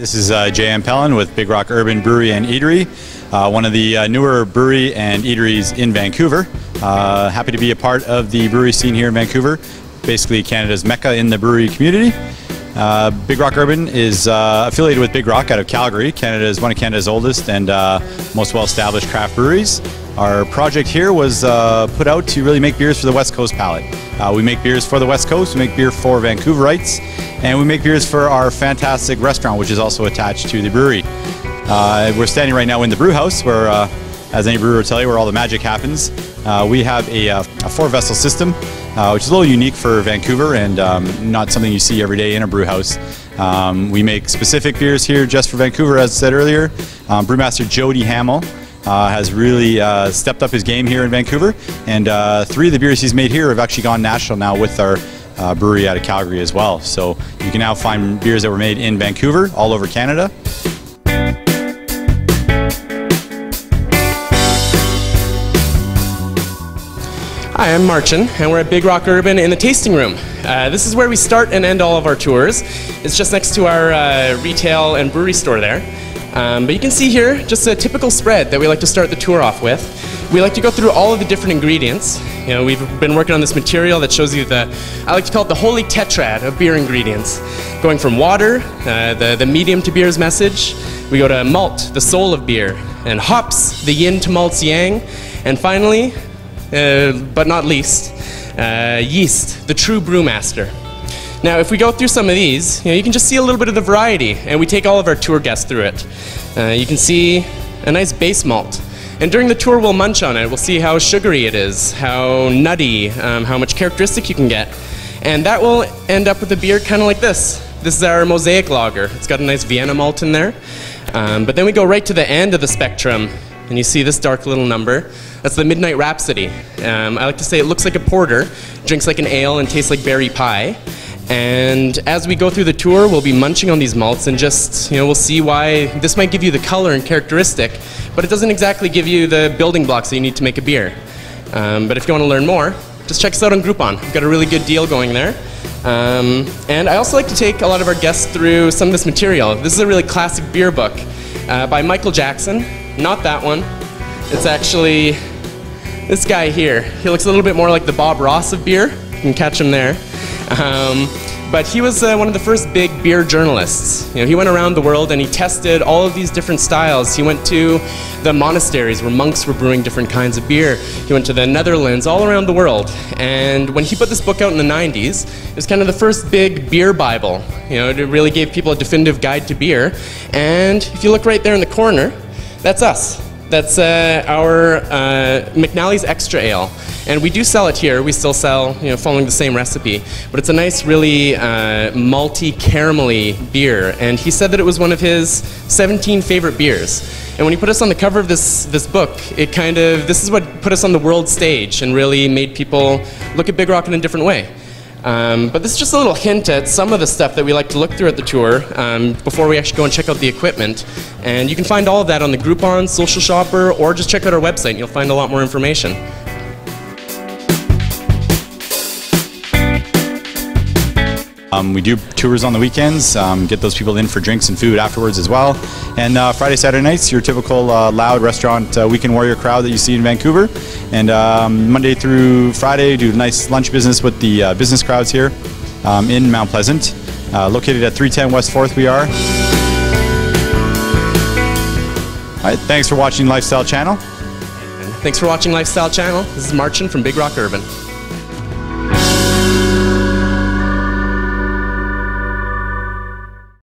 This is J.M. Pellin with Big Rock Urban Brewery and Eatery, one of the newer brewery and eateries in Vancouver. Happy to be a part of the brewery scene here in Vancouver, basically Canada's mecca in the brewery community. Big Rock Urban is affiliated with Big Rock out of Calgary. One of Canada's oldest and most well-established craft breweries. Our project here was put out to really make beers for the West Coast palate. We make beers for the West Coast, we make beer for Vancouverites, and we make beers for our fantastic restaurant, which is also attached to the brewery. We're standing right now in the brew house, where, as any brewer will tell you, where all the magic happens. We have a 4-vessel system, which is a little unique for Vancouver and not something you see every day in a brew house. We make specific beers here just for Vancouver, as I said earlier. Brewmaster Jody Hamill has really stepped up his game here in Vancouver, and 3 of the beers he's made here have actually gone national now with our brewery out of Calgary as well. So you can now find beers that were made in Vancouver all over Canada. Hi, I'm Marcin, and we're at Big Rock Urban in the tasting room. This is where we start and end all of our tours. It's just next to our retail and brewery store there. But you can see here just a typical spread that we like to start the tour off with. We like to go through all of the different ingredients. You know, we've been working on this material that shows you I like to call it the holy tetrad of beer ingredients. Going from water, the medium to beer's message. We go to malt, the soul of beer, and hops, the yin to malt's yang, and finally, but not least, yeast, the true brewmaster. Now, if we go through some of these, you can just see a little bit of the variety, and we take all of our tour guests through it. You can see a nice base malt, and during the tour we'll munch on it. We'll see how sugary it is, how nutty, how much characteristic you can get, and that will end up with a beer kind of like this. This is our Mosaic Lager. It's got a nice Vienna malt in there, but then we go right to the end of the spectrum, and you see this dark little number. That's the Midnight Rhapsody. I like to say it looks like a porter, drinks like an ale, and tastes like berry pie. And as we go through the tour, we'll be munching on these malts and just, we'll see why this might give you the color and characteristic, but it doesn't exactly give you the building blocks that you need to make a beer. But if you want to learn more, just check us out on Groupon. We've got a really good deal going there. And I also like to take a lot of our guests through some of this material. This is a really classic beer book by Michael Jackson. Not that one. It's actually this guy here. He looks a little bit more like the Bob Ross of beer. You can catch him there. But he was one of the first big beer journalists. He went around the world and he tested all of these different styles. He went to the monasteries where monks were brewing different kinds of beer. He went to the Netherlands, all around the world. And when he put this book out in the 90s, it was kind of the first big beer Bible. It really gave people a definitive guide to beer. And if you look right there in the corner, that's us. That's our McNally's Extra Ale. And we do sell it here. We still sell, following the same recipe. But it's a nice, really malty, caramelly beer. And he said that it was one of his 17 favorite beers. And when he put us on the cover of this book, this is what put us on the world stage and really made people look at Big Rock in a different way. But this is just a little hint at some of the stuff that we like to look through at the tour before we actually go and check out the equipment. And you can find all of that on the Groupon, Social Shopper, or just check out our website and you'll find a lot more information. We do tours on the weekends, get those people in for drinks and food afterwards as well. And Friday, Saturday nights, your typical loud restaurant weekend warrior crowd that you see in Vancouver. And Monday through Friday, do nice lunch business with the business crowds here in Mount Pleasant. Located at 310 West 4th we are. All right, thanks for watching Lifestyle Channel. Thanks for watching Lifestyle Channel. This is Marcin from Big Rock Urban.